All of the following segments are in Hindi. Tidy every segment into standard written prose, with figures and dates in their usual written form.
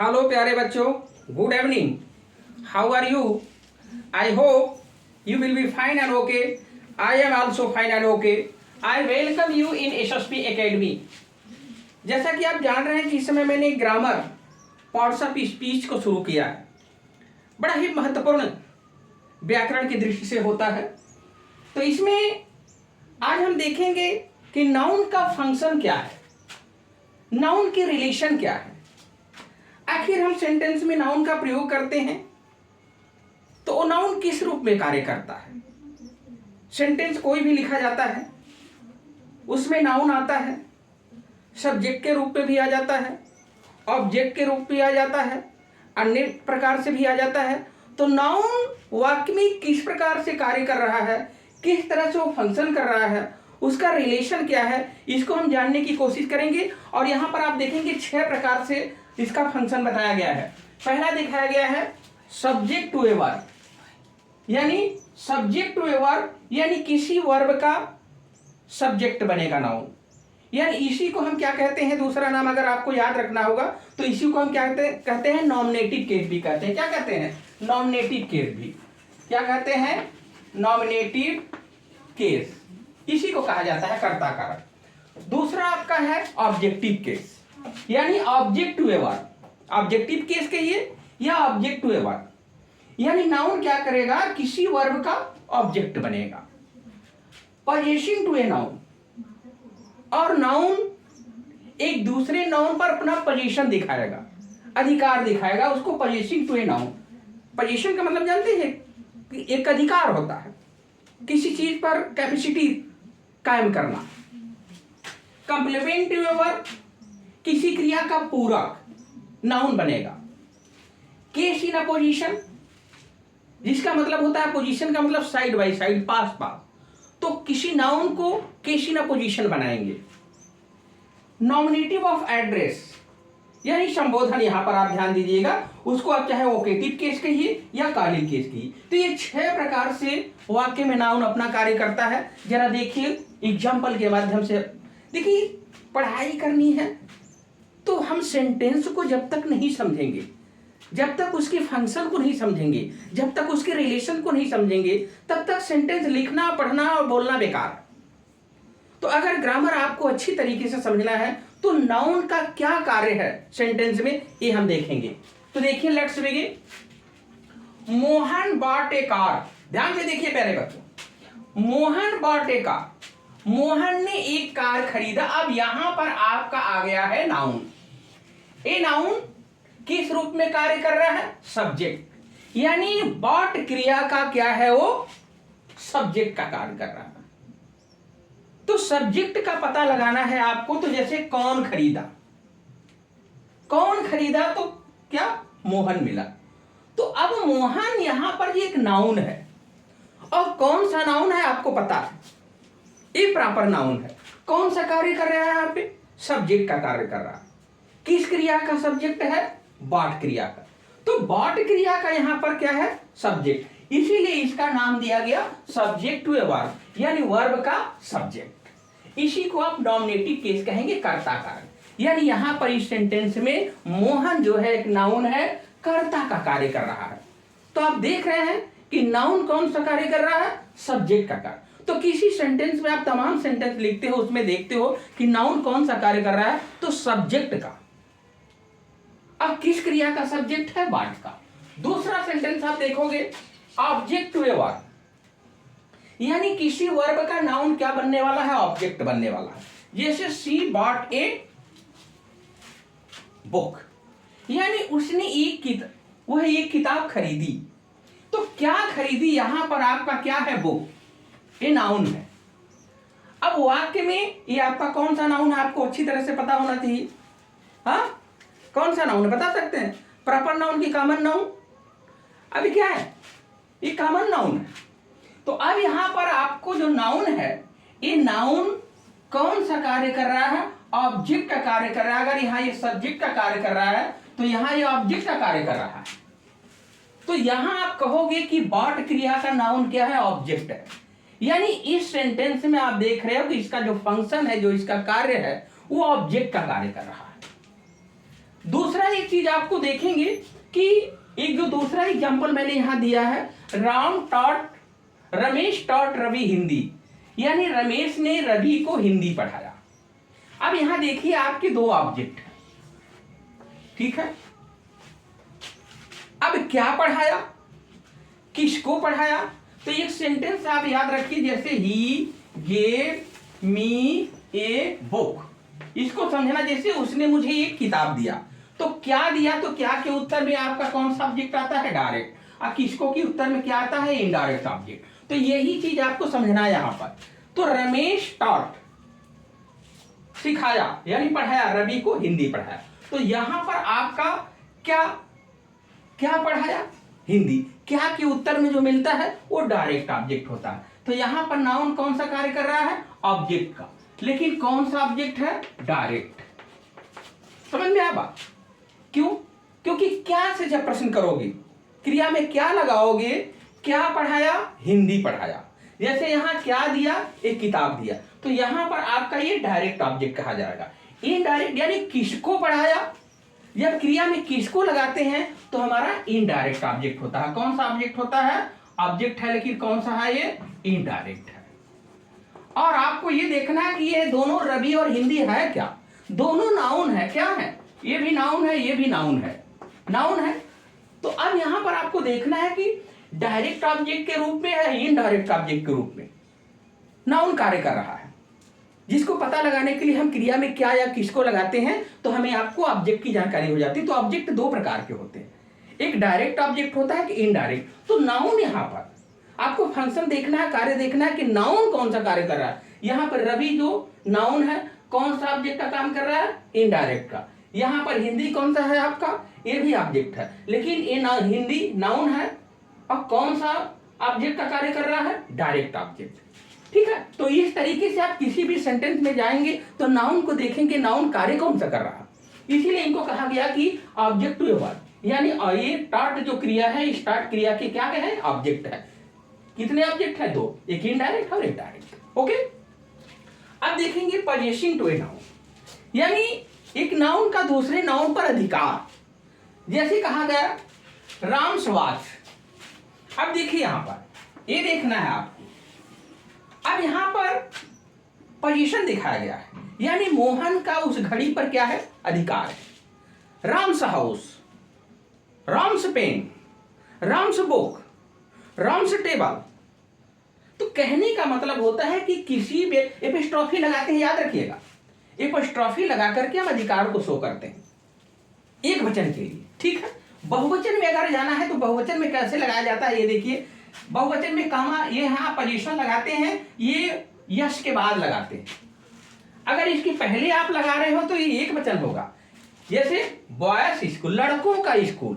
हेलो प्यारे बच्चों, good evening. How are you? I hope you will be fine and okay. I am also fine and okay. I welcome you in SSP Academy. जैसा कि आप जान रहे हैं कि इस समय मैंने ग्रामर पार्ट्स ऑफ स्पीच को शुरू किया है। बड़ा ही महत्वपूर्ण व्याकरण की दृष्टि से होता है। तो इसमें आज हम देखेंगे कि नाउन का फंक्शन क्या है, नाउन की रिलेशन क्या है। आखिर हम सेंटेंस में नाउन का प्रयोग करते हैं तो वो नाउन किस रूप में कार्य करता है। सेंटेंस कोई भी लिखा जाता है, उसमें नाउन आता है, सब्जेक्ट के रूप में भी आ जाता है, ऑब्जेक्ट के रूप में आ जाता है, अन्य प्रकार से भी आ जाता है। तो नाउन वाक्य में किस प्रकार से कार्य कर रहा है, किस तरह से वो फंक्शन कर रहा है, उसका रिलेशन क्या है, इसको हम जानने की कोशिश करेंगे। और यहाँ पर आप देखेंगे 6 प्रकार से इसका फंक्शन बताया गया है। पहला दिखाया गया है सब्जेक्ट टू ए वर्ब, यानी सब्जेक्ट टू ए वर्ब यानी किसी वर्ब का सब्जेक्ट बनेगा नाउन। यानी इसी को हम क्या कहते हैं, दूसरा नाम अगर आपको याद रखना होगा तो इसी को हम क्या कहते हैं नॉमिनेटिव केस भी कहते हैं। क्या कहते हैं? नॉमिनेटिव केस भी। क्या कहते हैं? नॉमिनेटिव केस, इसी को कहा जाता है कर्ता कारक। दूसरा आपका है ऑब्जेक्टिव केस, यानी object to a verb. Objective case कहिए या ऑब्जेक्ट टू ए वर्ब, यानी नाउन क्या करेगा, किसी वर्ब का ऑब्जेक्ट बनेगा। पोजीशन टू ए नाउन, और नाउन एक दूसरे नाउन पर अपना पोजीशन दिखाएगा, अधिकार दिखाएगा, उसको possession to a noun. Possession का मतलब जानते हैं कि एक अधिकार होता है किसी चीज पर कैपेसिटी कायम करना। कंप्लीमेंट टू ए वर्ब, किसी क्रिया का पूरक नाउन बनेगा। केस इन अपोजिशन, जिसका मतलब होता है पोजीशन का मतलब साइड बाय साइड, पास पास, तो किसी नाउन को केस इन अपोजिशन बनाएंगे। नॉमिनेटिव ऑफ एड्रेस, यानी संबोधन, यहां पर आप ध्यान दीजिएगा, उसको आप चाहे वोकेटिव केस कहिए या कॉलिंग केस कहिए। तो ये 6 प्रकार से वाक्य में नाउन अपना कार्य करता है। जरा देखिए एग्जाम्पल के माध्यम से। देखिए पढ़ाई करनी है तो हम सेंटेंस को जब तक नहीं समझेंगे, जब तक उसके फंक्शन को नहीं समझेंगे, जब तक उसके रिलेशन को नहीं समझेंगे, तब तक सेंटेंस लिखना, पढ़ना और बोलना बेकार। तो अगर ग्रामर आपको अच्छी तरीके से समझना है तो नाउन का क्या कार्य है सेंटेंस में, ये हम देखेंगे। तो देखिए let's begin. Mohan bot A car. ध्यान से देखिए प्यारे बच्चों, मोहन बॉट ए कार, मोहन ने एक कार खरीदा। अब यहां पर आपका आ गया है नाउन। ए नाउन किस रूप में कार्य कर रहा है? सब्जेक्ट, यानी बॉट क्रिया का क्या है, वो सब्जेक्ट का कार्य कर रहा है। तो सब्जेक्ट का पता लगाना है आपको। तो जैसे कौन खरीदा, कौन खरीदा तो क्या, मोहन मिला। तो अब मोहन यहां पर ये एक नाउन है, और कौन सा नाउन है आपको पता है, ये प्रॉपर नाउन है। कौन सा कार्य कर रहा है यहाँ पे? सब्जेक्ट का कार्य कर रहा है। किस क्रिया का सब्जेक्ट है? बॉट क्रिया का। तो बॉट क्रिया का यहां पर क्या है? सब्जेक्ट, इसीलिए इसका नाम दिया गया सब्जेक्ट टू ए वर्ब, यानी वर्ब का सब्जेक्ट। इसी को आप नॉमिनेटिव केस कहेंगे, कर्ता कारक। यानी यहां पर इस सेंटेंस में मोहन जो है एक नाउन है, कर्ता का कार्य कर रहा है। तो आप देख रहे हैं कि नाउन कौन सा कार्य कर रहा है? सब्जेक्ट का कार्य। तो किसी सेंटेंस में आप तमाम सेंटेंस लिखते हो, उसमें देखते हो कि नाउन कौन सा कार्य कर रहा है, तो सब्जेक्ट का। अब किस क्रिया का सब्जेक्ट है? बॉट का। दूसरा सेंटेंस आप देखोगे, ऑब्जेक्ट टू ए वर्ब, यानी किसी वर्ब का नाउन क्या बनने वाला है? ऑब्जेक्ट बनने वाला है। जैसे सी बॉट ए बुक, यानी उसने एक किताब खरीदी। तो क्या खरीदी, यहां पर आपका क्या है? बुक, ये नाउन है। अब वाक्य में ये आपका कौन सा नाउन है आपको अच्छी तरह से पता होना चाहिए। हाँ, कौन सा नाउन है बता सकते हैं? प्रॉपर नाउन की कॉमन नाउन? अभी क्या है, ये कॉमन नाउन है। तो अब यहां पर आपको जो नाउन है, ये नाउन कौन सा कार्य कर रहा है? ऑब्जेक्ट का कार्य कर रहा है। अगर यहां ये सब्जेक्ट का कार्य कर रहा है तो यहां ये ऑब्जेक्ट का कार्य कर रहा है। तो यहां आप कहोगे कि बॉट क्रिया का नाउन क्या है? ऑब्जेक्ट है। यानी इस सेंटेंस में आप देख रहे हो कि इसका जो फंक्शन है, जो इसका कार्य है, वो ऑब्जेक्ट का कार्य कर रहा है। दूसरा एक चीज आपको देखेंगे कि एक जो दूसरा एग्जाम्पल मैंने यहां दिया है, रमेश टॉट रवि हिंदी, यानी रमेश ने रवि को हिंदी पढ़ाया। अब यहां देखिए आपके दो ऑब्जेक्ट, ठीक है। अब क्या पढ़ाया, किसको पढ़ाया? तो एक सेंटेंस आप याद रखिए, जैसे he gave me a book, इसको समझना जैसे उसने मुझे एक किताब दिया। तो क्या दिया, तो क्या के उत्तर में आपका कौन सा ऑब्जेक्ट आता है? डायरेक्ट। और किसको के उत्तर में क्या आता है? Indirect object. तो यही चीज आपको समझना है यहां पर। तो रमेश टॉट, सिखाया यानी पढ़ाया, रवि को हिंदी पढ़ाया। तो यहां पर आपका क्या क्या पढ़ाया? हिंदी। क्या के उत्तर में जो मिलता है वो डायरेक्ट ऑब्जेक्ट होता है। तो यहां पर नाउन कौन सा कार्य कर रहा है? ऑब्जेक्ट का। लेकिन कौन सा ऑब्जेक्ट है? डायरेक्ट। समझ में आया बात? क्यों? क्योंकि क्या से जब प्रश्न करोगे, क्रिया में क्या लगाओगे? क्या पढ़ाया? हिंदी पढ़ाया। जैसे यहां क्या दिया? एक किताब दिया। तो यहां पर आपका ये डायरेक्ट ऑब्जेक्ट कहा जाएगा। इनडायरेक्ट यानी किसको पढ़ाया, जब क्रिया में किसको लगाते हैं तो हमारा इनडायरेक्ट ऑब्जेक्ट होता है। कौन सा ऑब्जेक्ट होता है? ऑब्जेक्ट है, लेकिन कौन सा है? ये इनडायरेक्ट है। और आपको ये देखना है कि ये दोनों रवि और हिंदी है क्या? दोनों नाउन है। क्या है? ये भी नाउन है, ये भी नाउन है, नाउन है। तो अब यहां पर आपको देखना है कि डायरेक्ट ऑब्जेक्ट के रूप में है, इनडायरेक्ट ऑब्जेक्ट के रूप में नाउन कार्य कर रहा है। जिसको पता लगाने के लिए हम क्रिया में क्या या किसको लगाते हैं तो हमें आपको ऑब्जेक्ट की जानकारी हो जाती है। तो ऑब्जेक्ट दो प्रकार के होते हैं, एक डायरेक्ट ऑब्जेक्ट होता है कि इनडायरेक्ट। तो नाउन यहां पर आपको फंक्शन देखना है, कार्य देखना है कि नाउन कौन सा कार्य कर रहा है। यहां पर रवि जो नाउन है, कौन सा ऑब्जेक्ट का काम कर रहा है? इनडायरेक्ट का। यहां पर हिंदी कौन सा है आपका? ये भी ऑब्जेक्ट है, लेकिन ये हिंदी नाउन है और कौन सा ऑब्जेक्ट का कार्य कर रहा है? Direct object. ठीक है। तो इस तरीके से आप किसी भी सेंटेंस में जाएंगे तो नाउन को देखेंगे, नाउन कार्य कौन सा कर रहा है। इसीलिए इनको कहा गया कि ऑब्जेक्ट टू ए वर्ड, यानी ये स्टार्ट जो क्रिया है, स्टार्ट क्रिया के क्या है? ऑब्जेक्ट है। कितने ऑब्जेक्ट है? दो, एक इनडायरेक्ट और एक डायरेक्ट। ओके। अब देखेंगे पोजेसिंग टू ए नाउन, यानी एक नाउन का दूसरे नाउन पर अधिकार। जैसे कहा गया राम्स वॉच। अब देखिए यहां पर ये देखना है आपको। अब यहां पर पोजीशन दिखाया गया है, यानी मोहन का उस घड़ी पर क्या है? अधिकार है। Ram's house, Ram's pen, Ram's book, Ram's table. तो कहने का मतलब होता है कि किसी भी एपिस्ट्रॉफी लगाते हैं, याद रखिएगा, एपिस्ट्रॉफी लगा करके हम अधिकार को शो करते हैं एक वचन के लिए। ठीक है। बहुवचन में अगर जाना है तो बहुवचन में कैसे लगाया जाता है ये देखिए। बहुवचन में कामा, ये यहां पोजीशन लगाते हैं, ये यश के बाद लगाते हैं। अगर इसके पहले आप लगा रहे हो तो ये एक वचन होगा। जैसे बॉयज स्कूल, लड़कों का स्कूल।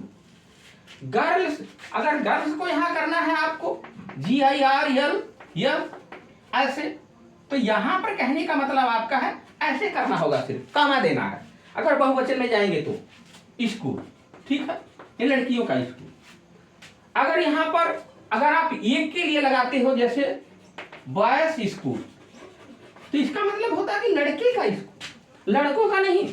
गर्ल्स, अगर गर्ल्स को यहां करना है आपको GIRL ऐसे, तो यहां पर कहने का मतलब आपका है ऐसे करना होगा, सिर्फ कामा देना है। अगर बहुवचन में जाएंगे तो स्कूल, ठीक है, ये लड़कियों का स्कूल। अगर यहां पर अगर आप एक के लिए लगाते हो जैसे बॉयज स्कूल, तो इसका मतलब होता है कि लड़के का स्कूल, लड़कों का नहीं।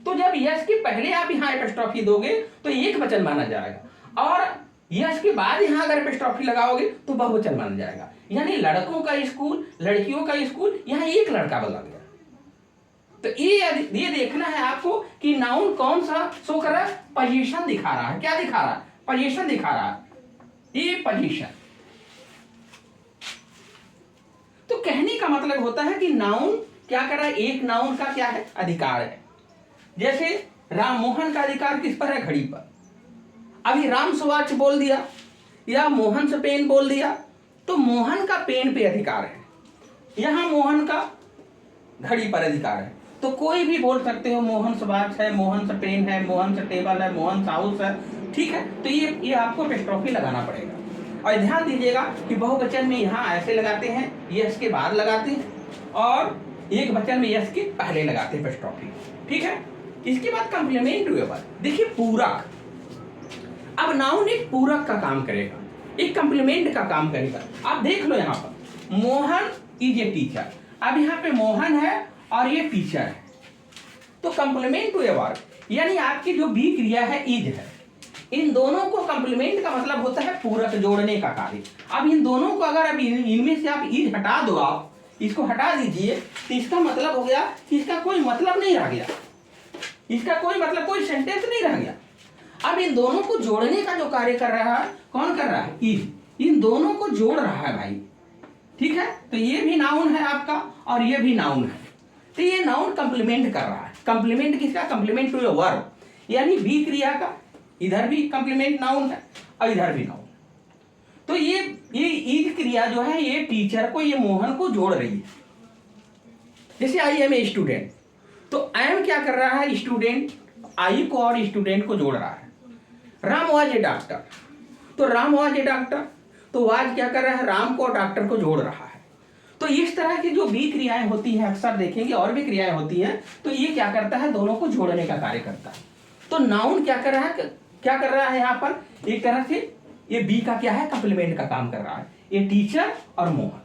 तो जब यस के पहले आप यहां एपिस्ट्रॉफी दोगे तो एक वचन माना जाएगा, और यस के बाद यहां अगर एपिस्ट्रॉफी लगाओगे तो बहुवचन माना जाएगा। यानी लड़कों का स्कूल, लड़कियों का स्कूल, यहां एक लड़का बदल गया। तो ये देखना है आपको कि नाउन कौन सा शो कर रहा है? पोजीशन दिखा रहा है। क्या दिखा रहा है? पोजीशन दिखा रहा है, ये पोजीशन। तो कहने का मतलब होता है कि नाउन क्या कर रहा है? एक नाउन का क्या है? अधिकार है। जैसे राम मोहन का अधिकार किस पर है? घड़ी पर। अभी राम वॉच बोल दिया या मोहन से पेन बोल दिया, तो मोहन का पेन पे अधिकार है, यहां मोहन का घड़ी पर अधिकार है। तो कोई भी बोल सकते हो, मोहन से वॉच है, मोहन से पेन है, मोहन से टेबल है, मोहन से हाउस है। ठीक है। तो ये आपको एपिस्ट्रॉफी लगाना पड़ेगा। और ध्यान दीजिएगा कि बहुवचन में यहां ऐसे लगाते हैं, यस के बाद लगाते हैं, और एक वचन में यस के पहले लगाते हैं एपिस्ट्रॉफी। ठीक है। इसके बाद कंप्लीमेंट हुए बात, देखिए पूरक। अब नाउन एक पूरक का काम करेगा, एक कंप्लीमेंट का काम करेगा। आप देख लो यहां पर मोहन इज ए टीचर। अब यहां पे मोहन है और ये टीचर है, तो कंप्लीमेंट टू ए वर्ब, यानी आपकी जो बी क्रिया है इज है, इन दोनों को कंप्लीमेंट का मतलब होता है पूरक जोड़ने का कार्य। अब इन दोनों को अगर अब इनमें से आप इज हटा दो, आप इसको हटा दीजिए, तो इसका मतलब हो गया कि इसका कोई मतलब नहीं रह गया, इसका कोई मतलब, कोई सेंटेंस नहीं रह गया। अब इन दोनों को जोड़ने का जो कार्य कर रहा है, कौन कर रहा है? इज। इन दोनों को जोड़ रहा है भाई, ठीक है। तो ये भी नाउन है आपका और ये भी नाउन है, तो ये नाउन कंप्लीमेंट कर रहा है। कंप्लीमेंट किसका? कंप्लीमेंट टू ए वर्ब, यानी बी क्रिया का। इधर भी कंप्लीमेंट नाउन है और इधर भी नाउन। तो ये इज क्रिया जो है ये टीचर को, ये मोहन को जोड़ रही है। जैसे आई एम ए स्टूडेंट, तो एम क्या कर रहा है? स्टूडेंट, आई को और स्टूडेंट को जोड़ रहा है। राम वाज ए डॉक्टर, तो राम वाज ए डॉक्टर, तो वाज क्या कर रहा है? राम को और डॉक्टर को जोड़ रहा है। तो इस तरह की जो भी क्रियाएं होती हैं, अक्सर देखेंगे और भी क्रियाएं होती हैं, तो ये क्या करता है? दोनों को जोड़ने का कार्य करता है। तो नाउन क्या कर रहा है? क्या कर रहा है यहाँ पर? एक तरह से ये बी का क्या है? कंप्लीमेंट का काम कर रहा है। ये टीचर और मोहन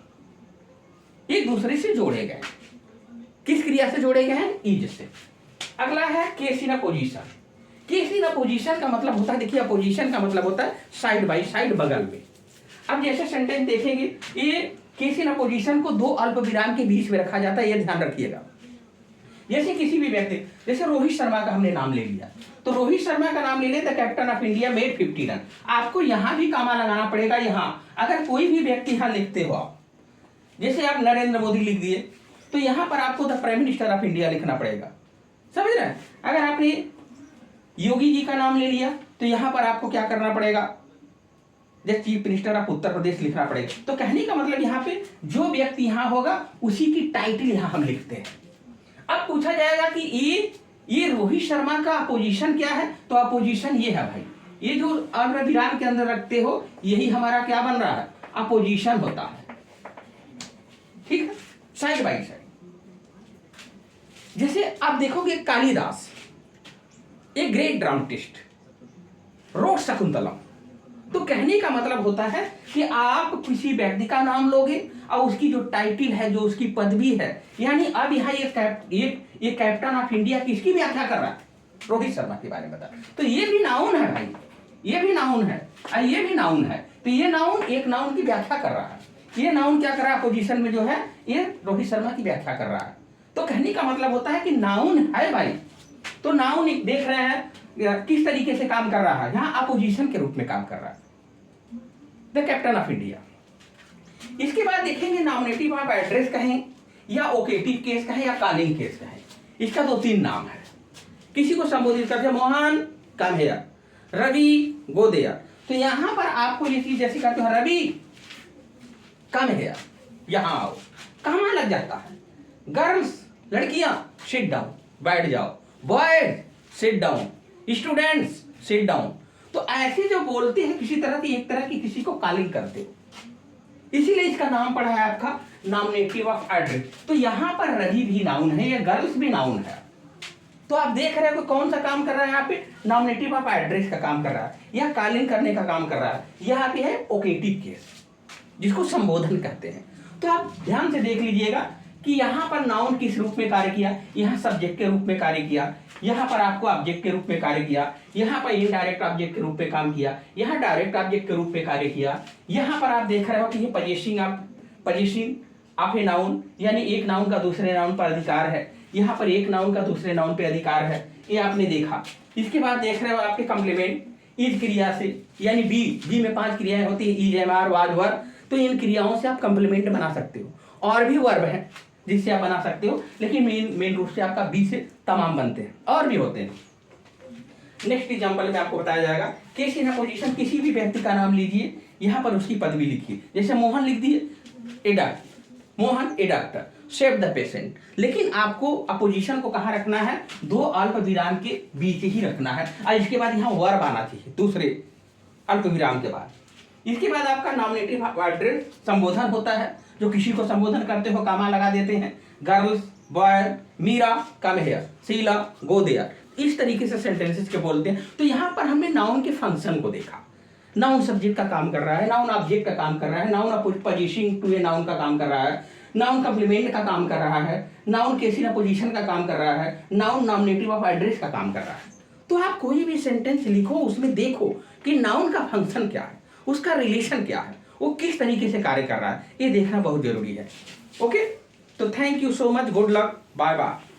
एक दूसरे से जोड़े गए। किस क्रिया से जोड़े गए हैं? इज से। अगला है case in a position. Case in a position का मतलब होता है, देखिए पोजीशन का मतलब होता है साइड बाई साइड, बगल में। अब जैसे सेंटेंस देखेंगे, ये केस इन अ पोजीशन को दो अल्प विराम के बीच में रखा जाता है, ये ध्यान रखिएगा। जैसे किसी भी व्यक्ति, जैसे रोहित शर्मा का हमने नाम ले लिया, तो रोहित शर्मा का नाम ले लिया, the captain of India made 50 run. आपको यहां भी कामा लगाना पड़ेगा। यहां अगर कोई भी व्यक्ति यहां लिखते हो आप, जैसे आप नरेंद्र मोदी लिख दिए, तो यहां पर आपको the prime minister of India लिखना पड़ेगा, समझ रहे हैं। अगर आपने योगी जी का नाम ले लिया, तो यहां पर आपको क्या करना पड़ेगा? जैसे chief minister of Uttar Pradesh लिखना पड़ेगा। तो कहने का मतलब यहाँ पे जो व्यक्ति यहाँ होगा उसी की टाइटल यहाँ हम लिखते हैं। अब पूछा जाएगा कि ये रोहित शर्मा का अपोजिशन क्या है? तो अपोजिशन ये है भाई, ये जो अल्प विराम के अंदर रखते हो, यही हमारा क्या बन रहा है? अपोजिशन होता है, ठीक है, साइड बाई साइड। जैसे आप देखोगे कालिदास, एक ग्रेट ड्रामेटिस्ट, रोट शकुंतलम। तो कहने का मतलब होता है कि आप किसी व्यक्ति का नाम लोगे और उसकी जो टाइटल है, जो उसकी पदवी है, यानी अब यहाँ ये कैप्टन ऑफ इंडिया किसकी व्याख्या कर रहा है? रोहित शर्मा के बारे में बता। तो ये भी नाउन है भाई, ये भी नाउन है और ये भी नाउन है। तो ये नाउन एक नाउन की व्याख्या कर रहा है। ये नाउन क्या कर रहा है? पोजीशन में जो है ये रोहित शर्मा की व्याख्या कर रहा है। तो कहने का मतलब होता है कि नाउन है भाई। तो नाउन देख रहे हैं किस तरीके से काम कर रहा है, यहाँ अपोजिशन के रूप में काम कर रहा है, द कैप्टन ऑफ इंडिया। इसके बाद देखेंगे नॉमिनेटिव ऑफ एड्रेस कहें या ओकेटिव केस कहें या कॉलिंग केस कहें। इसका 2-3 नाम है। किसी को संबोधित करते हैं, Mohan come here, Ravi go there. तो यहां पर आपको ये चीज जैसे कहते हो, रवि कम हियर, यहां आओ, कहां लग जाता है? गर्ल्स लड़कियां सिट डाउन, बैठ जाओ, boys sit down, students sit down. तो ऐसे जो बोलते हैं किसी तरह की, एक तरह की किसी को कॉलिंग करते हो, इसीलिए इसका नाम पड़ा है आपका नॉमिनेटिव ऑफ एड्रेस। तो यहां पर रवि भी नाउन है, या गर्ल्स भी नाउन है। तो आप देख रहे हो कि कौन सा काम कर रहा है यहाँ पे? नॉमिनेटिव ऑफ एड्रेस का काम कर रहा है, या कॉलिंग करने का काम कर रहा है। यहाँ पे है ओकेटिव केस, जिसको संबोधन कहते हैं। तो आप ध्यान से देख लीजिएगा कि यहाँ पर नाउन किस रूप में कार्य किया, यहाँ सब्जेक्ट के रूप में कार्य किया, यहाँ पर आपको ऑब्जेक्ट के रूप में कार्य किया, यहाँ पर इनडायरेक्ट ऑब्जेक्ट के रूप में काम किया, यहाँ डायरेक्ट ऑब्जेक्ट के रूप में कार्य किया। यहाँ पर आप देख रहे हो कि ये पोजीशन ऑफ ए नाउन, यानी एक नाउन का दूसरे नाउन पर अधिकार है। यहाँ पर एक नाउन का दूसरे नाउन पे अधिकार है, ये आपने देखा। इसके बाद देख रहे हो आपके कॉम्प्लीमेंट इज क्रिया से, यानी बी में 5 क्रियाएं होती है, इज, एम, आर, वाज, वर। तो इन क्रियाओं से आप कॉम्प्लीमेंट बना सकते हो। और भी वर्ब है जिससे आप बना सकते हो, लेकिन मेन रूप से आपका बी से तमाम बनते हैं, और भी होते हैं। नेक्स्ट एग्जांपल में आपको बताया जाएगा केस इन पोजीशन। किसी भी व्यक्ति का नाम लीजिए, यहाँ पर उसकी पदवी लिखिए। जैसे मोहन लिख दिए, a doctor, Mohan a doctor, save the patient. लेकिन आपको अपोजिशन को कहाँ रखना है? 2 अल्प विराम के बीच ही रखना है, और इसके बाद यहाँ वर्ब आना चाहिए दूसरे अल्प विराम के बाद। इसके बाद आपका नॉमिनेटिव एड्रेस संबोधन होता है, जो किसी को संबोधन करते हो कामा लगा देते हैं। Girls, boy, Meera come here, Sheela go there. इस तरीके से सेंटेंसेस के बोलते हैं। तो यहाँ पर हमने नाउन के फंक्शन को देखा। नाउन सब्जेक्ट का काम कर रहा है, नाउन ऑब्जेक्ट का काम कर रहा है, noun possession to a noun का काम कर रहा है, नाउन कॉम्प्लीमेंट का काम कर रहा है, नाउन केस इन पोजीशन का काम कर रहा है, नाउन नॉमिनेटिव ऑफ एड्रेस का काम कर रहा है। कोई भी सेंटेंस लिखो उसमें देखो कि नाउन का फंक्शन क्या है, उसका रिलेशन क्या है, वो किस तरीके से कार्य कर रहा है, ये देखना बहुत जरूरी है। ओके, तो thank you so much, good luck, bye bye.